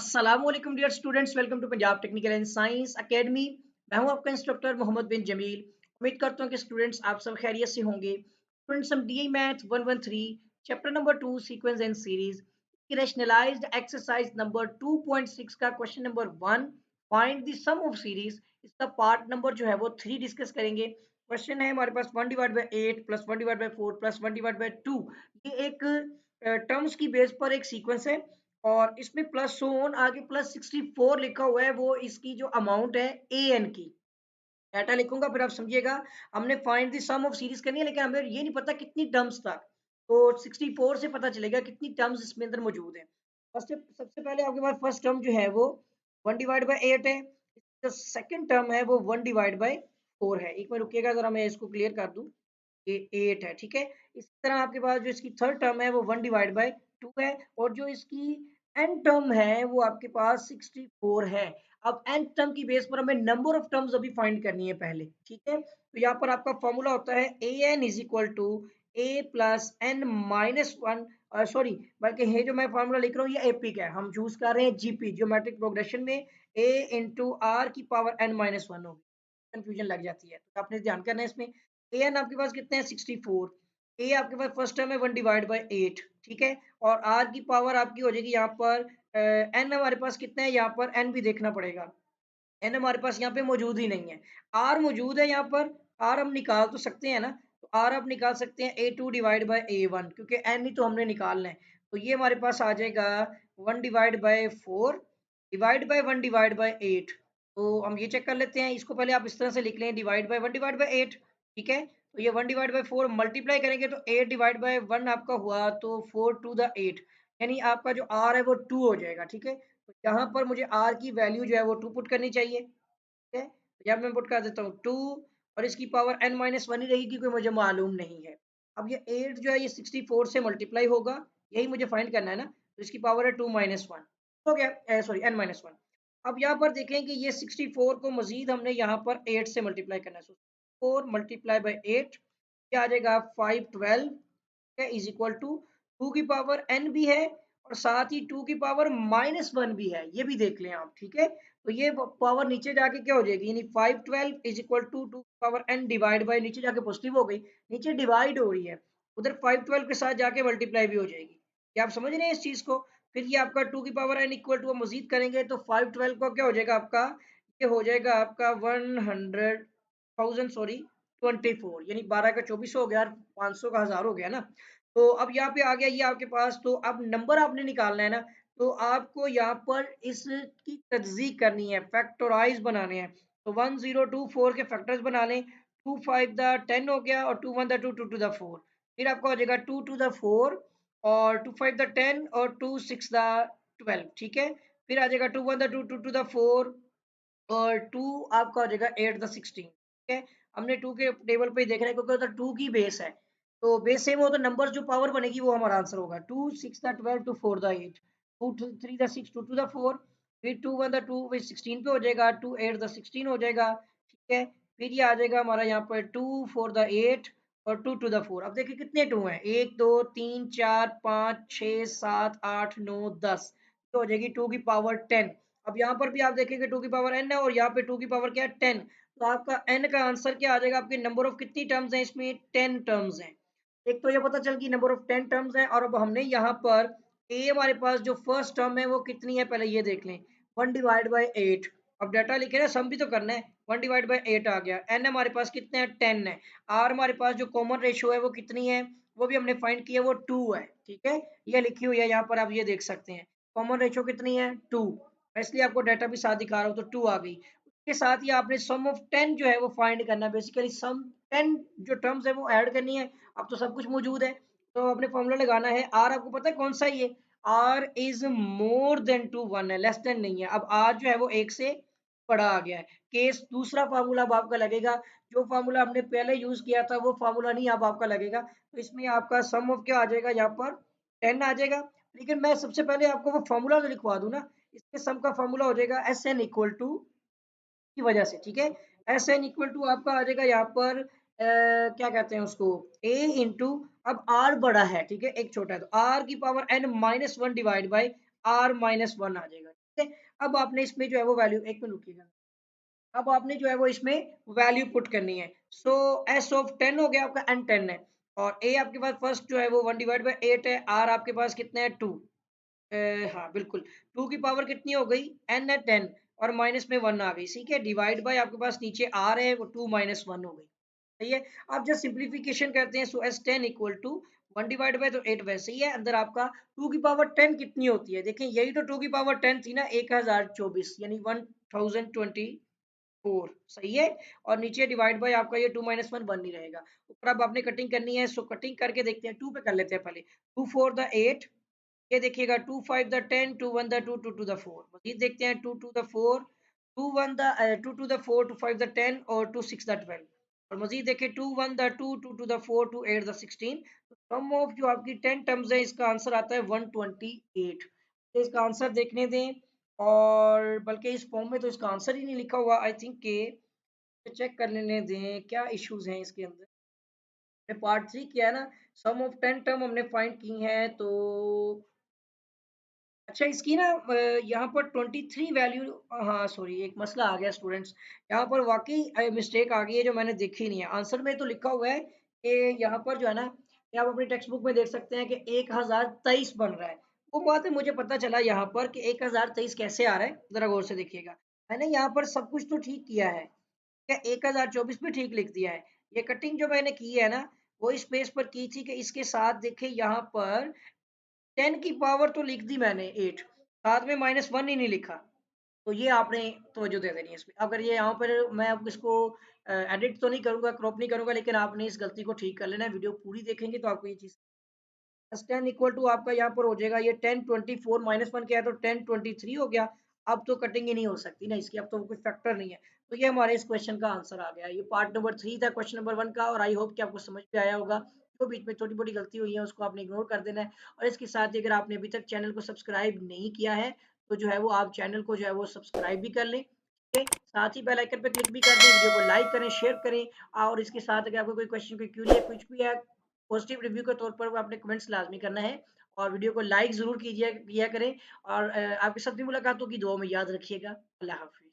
अस्सलामुअलैकुम dear students, welcome to Punjab technical and science academy. मैं हूं आपका इंस्ट्रक्टर मोहम्मद बिन जमील। उम्मीद करता हूं कि स्टूडेंट्स आप सब खैरियत से होंगे। स्टूडेंट्स, हम D I math 113 chapter number 2 sequence and series की रैशनलाइज्ड एक्सरसाइज नंबर 2.6 का question number 1 find the sum of series, इसका पार्ट नंबर जो है वो 3 डिस्कस करेंगे। क्वेश्चन है हमारे पास 1 divide by 8 plus 1 divide by 4 plus 1 divide by 2। ये एक टर्म्स की बेस पर एक सीक्वेंस है और इसमें प्लस सोन आगे प्लस 64 लिखा हुआ है। वो इसकी जो अमाउंट है ए एन की डाटा लिखूंगा, फिर आप समझिएगा। हमने find the sum of series करनी है, लेकिन हमें ये नहीं पता कितनी टर्म्स तक। तो 64 से पता चलेगा कितनी टर्म्स इसमें अंदर मौजूद है। फर्स्ट सबसे पहले आपके पास फर्स्ट टर्म जो है वो 1 डिवाइड बाई 8 है। जो सेकंड टर्म है वो 1 डिवाइड बाई 4 है। एक मिनट रुकिएगा, जरा मैं इसको क्लियर कर दूं। ये 8 है, ठीक है। इसी तरह आपके पास जो इसकी थर्ड टर्म है वो 1 डिवाइड बाई 2 है। और जो इसकी एन टर्म है वो आपके पास 64 है। अब एन टर्म की बेस पर हमें नंबर ऑफ टर्म्स अभी फाइंड करनी है पहले, ठीक है। तो यहाँ पर आपका फॉर्मूला होता है a n is equal to a plus n minus one. Sorry, बल्कि ये जो मैं फॉर्मूला लिख रहा हूँ ये एपिक है, हम चूज कर रहे हैं जीपी ज्योमेट्रिक प्रोग्रेशन में। ए इंटू आर की पावर एन माइनस वन होगी, कंफ्यूजन लग जाती है, तो आपने ध्यान करना है इसमें। ए एन आपके पास कितने हैं 64। ए आपके पास फर्स्ट टर्म है 1 डिवाइड बाई 8, ठीक है। और आर की पावर आपकी हो जाएगी यहाँ पर एन हमारे पास कितना है, यहाँ पर एन भी देखना पड़ेगा। एन हमारे पास यहाँ पे मौजूद ही नहीं है। आर मौजूद है यहाँ पर, आर हम निकाल तो सकते हैं ना। तो आर आप निकाल सकते हैं a two divide by a one, क्योंकि एन ही तो हमने निकालना है। तो ये हमारे पास आ जाएगा 1 divide by 4 divide by 1 divide by 8। तो हम ये चेक कर लेते हैं, इसको पहले आप इस तरह से लिख लें, डिवाइड बाई 1 डिवाइड बाई 8, ठीक है। तो ये 1 डिवाइड बाई 4 मल्टीप्लाई करेंगे तो 8 डिवाइड बाई 1 आपका हुआ, तो 4 टू द 8, यानी आपका जो आर है वो 2 हो जाएगा, ठीक है। तो यहाँ पर मुझे आर की वैल्यू जो है वो 2 पुट करनी चाहिए, ठीक है। तो यहाँ मैं पुट कर देता हूँ 2, और इसकी पावर n माइनस वन ही रहेगी क्योंकि मुझे मालूम नहीं है। अब ये 8 जो है ये 64 से मल्टीप्लाई होगा, यही मुझे फाइंड करना है ना। तो इसकी पावर है 2 माइनस वन, हो गया, सॉरी n माइनस वन। अब यहाँ पर देखें कि ये 64 को मजीद हमने यहाँ पर 8 से मल्टीप्लाई करना है। 4 मल्टीप्लाई बाई 8, ये आ जाएगा 512 है, इज इक्वल टू 2 की पावर n भी है और साथ ही 2 की पावर माइनस वन भी है, ये भी देख लें आप, ठीक है। तो ये पावर नीचे जाके क्या हो जाएगी, यानी 512 इज इक्वल टू 2 की पावर n डिवाइड बाई, नीचे जाके पॉजिटिव हो गई, नीचे डिवाइड हो रही है, उधर 512 के साथ जाके मल्टीप्लाई भी हो जाएगी। क्या आप समझ रहे हैं इस चीज को। फिर ये आपका 2 की पावर n इक्वल टू मजीद करेंगे तो 512 का क्या हो जाएगा आपका, ये हो जाएगा आपका 100,000 सॉरी 24, यानी 12 का 24 हो गया और 500 का 1000 हो गया ना। तो अब यहाँ पे आ गया ये आपके पास। तो अब नंबर आपने निकालना है ना, तो आपको यहाँ पर इसकी तज्जीक करनी है, फैक्टराइज बनाने हैं। तो 1024 के फैक्टर्स बना लें। 2 5 द 10 हो गया और 2 1 द 2 2 टू द 4। फिर आपका हो जाएगा 2 टू द 4 और 2 5 द 10 और 2 6 द 12, ठीक है। फिर आ जाएगा 2 1 द 2 2 टू द 4 और 2 आपका हो जाएगा 8 द 16, ठीक है। हमने 2 के टेबल पे ही देखना है क्योंकि उधर 2 की बेस है, तो बेस सेम हो तो नंबर जो पावर बनेगी वो हमारा आंसर होगा। 2 6 the 12 two 4 the 8, 2 3 the 6 2 two the 4, फिर 2 1 द 2 with 16 पे हो जाएगा, 2 8 द 16 हो जाएगा, ठीक है। फिर ये आ जाएगा हमारा यहाँ पर 2 4 द 8 और 2 टू द 4। अब देखिए कितने 2 हैं, 1 2 3 4 5 6 7 8 9 10, तो हो जाएगी 2 की पावर 10। अब यहाँ पर भी आप देखेंगे 2 की पावर n है और यहाँ पे 2 की पावर क्या है 10। तो आपका n का आंसर क्या आ जाएगा, आपके नंबर ऑफ कितनी टर्म्स हैं इसमें, 10 टर्म्स हैं। एक तो ये पता चल गई नंबर ऑफ 10 टर्म्स हैं। और अब हमने यहाँ पर a हमारे पास जो फर्स्ट टर्म है वो कितनी है पहले ये देख लें, 1 डिवाइड बाई 8। अब डाटा लिखे ना, सम भी तो करना है। 1 डिवाइड बाई 8 आ गया। n हमारे पास कितने हैं 10 है। r हमारे पास जो कॉमन रेशियो है वो कितनी है, वो भी हमने फाइंड किया, वो 2 है, ठीक है। ये लिखी हुई है यहाँ पर, आप ये देख सकते हैं कॉमन रेशियो कितनी है 2। मैं इसलिए आपको डाटा भी साथ दिखा रहा हूँ, तो 2 आ गई। उसके साथ ही आपने सम ऑफ 10 जो है वो फाइंड करना है। बेसिकली सम 10 जो टर्म्स है वो ऐड करनी है। अब तो सब कुछ मौजूद है, तो आपने फॉर्मूला लगाना है। आर आपको पता है कौन सा है ये, R is more than two one है, लेस देन नहीं है। अब आर जो है वो एक से बड़ा आ गया है। केस दूसरा फार्मूला अब आपका लगेगा, जो फार्मूला हमने पहले यूज किया था वो फार्मूला नहीं अब आपका लगेगा। तो इसमें आपका सम ऑफ क्या आ जाएगा, यहाँ पर 10 आ जाएगा। लेकिन मैं सबसे पहले आपको वो फार्मूला तो लिखवा दूं ना। इसके सम का फार्मूला हो जाएगा एस एन इक्वल टू की वजह से, ठीक है। एस एन इक्वल टू आपका आ जाएगा यहाँ पर क्या कहते हैं उसको, ए इंटू, अब आर बड़ा है, ठीक है, एक छोटा है, तो आर की power n minus one divide by r minus one आ जाएगा। ठीक है। अब आपने इसमें जो है वो वैल्यू, एक मिनट रुकिएगा, अब आपने जो है वो इसमें वैल्यू पुट करनी है। सो एस ऑफ 10 हो गया आपका, एन 10 है, और ए आपके पास फर्स्ट जो है वो 1 डिवाइड बाई 8 है, आर आपके पास कितना है 2। हाँ बिल्कुल, 2 की पावर कितनी हो गई, एन है 10, और माइनस में 1 आ गई, ठीक है, डिवाइड बाय आपके पास नीचे आर है वो 2 माइनस 1 हो गई, सही है। आप जब सिंप्लीफिकेशन करते हैं, so S 10 equal to 1 divide by, तो 8 वैसे ही है, अंदर आपका 2 की पावर 10 कितनी होती है, देखें यही तो 2 की पावर 10 थी ना, 1024 यानी 1024, सही है। और नीचे डिवाइड बाय आपका ये 2 माइनस 1 1 ही रहेगा। ऊपर अब आपने कटिंग करनी है, सो कटिंग करके देखते हैं, 2 पे कर लेते हैं पहले। 2 4 द 8, ये देखिएगा 2 5 द 10, 2 1 द 2, 2 2 द 4, मजीद देखते हैं 2 2 द 4, 2 1 द 2 2 द 4, 2 5 द 10, और 2 6 द 12, और मजीद देखिए 2 1 द 2, 2 2 द 4, 2 8 द 16। तो सम ऑफ जो आपकी 10 टर्म्स है, इसका आंसर आता है 128। तो इसका आंसर देखने दें, और बल्कि इस फॉर्म में तो इसका आंसर ही नहीं लिखा हुआ, आई थिंक के चेक कर लेने दें क्या इश्यूज हैं इसके अंदर। पार्ट 3 किया है ना, सम ऑफ 10 टर्म हमने फाइंड की है, तो अच्छा इसकी ना यहाँ पर 23 वैल्यू, हाँ सॉरी एक मसला आ गया स्टूडेंट्स, यहाँ पर वाकई मिस्टेक आ गई है जो मैंने देखी नहीं है। आंसर में तो लिखा हुआ है कि यहाँ पर जो है ना, ये आप अपनी टेक्स्ट बुक में देख सकते हैं कि 1023 बन रहा है। वो बात है, मुझे पता चला यहाँ पर कि 1023 कैसे आ रहा है, जरा गौर से देखिएगा। मैंने यहाँ पर सब कुछ तो ठीक किया है, क्या 1024 भी ठीक लिख दिया है। ये कटिंग जो मैंने की है ना, वो इस पेज पर की थी कि इसके साथ देखिए यहाँ पर 10 की पावर तो लिख दी मैंने 8, साथ में माइनस 1 ही नहीं लिखा। तो ये आपने तवज्जो दे देनी है इसमें। अगर ये यहाँ पर मैं अब इसको एडिट तो नहीं करूंगा, क्रॉप नहीं करूंगा, लेकिन आपने इस गलती को ठीक कर लेना है। वीडियो पूरी देखेंगे तो आपको ये चीज, प्लस 10 इक्वल टू आपका यहाँ पर हो जाएगा ये 1024 माइनस 1 क्या है, तो 1023 हो गया। अब तो कटिंग ही नहीं हो सकती ना इसकी, अब तो कोई फैक्टर नहीं है। तो ये हमारे इस क्वेश्चन का आंसर आ गया। ये पार्ट नंबर 3 था क्वेश्चन नंबर 1 का, और आई होप कि आपको समझ में आया होगा। जो बीच में छोटी मोटी गलती हुई है उसको आपने इग्नोर कर देना है। और इसके साथ ही अगर आपने अभी तक चैनल को सब्सक्राइब नहीं किया है, तो जो है वो आप चैनल को जो है वो सब्सक्राइब भी कर लें, ठीक है? साथ ही बेल आइकन पर क्लिक भी कर दें, वीडियो को लाइक करें, शेयर करें। और इसके साथ अगर आपको कोई क्वेश्चन, कोई क्यूरी है, कुछ भी है, पॉजिटिव रिव्यू के तौर पर वो आपने कमेंट्स लाजमी करना है। और वीडियो को लाइक ज़रूर कीजिए किया करें। और आपके साथ भी मुलाकात होगी, दुआ में याद रखिएगा। अल्लाह हाफ़िज़।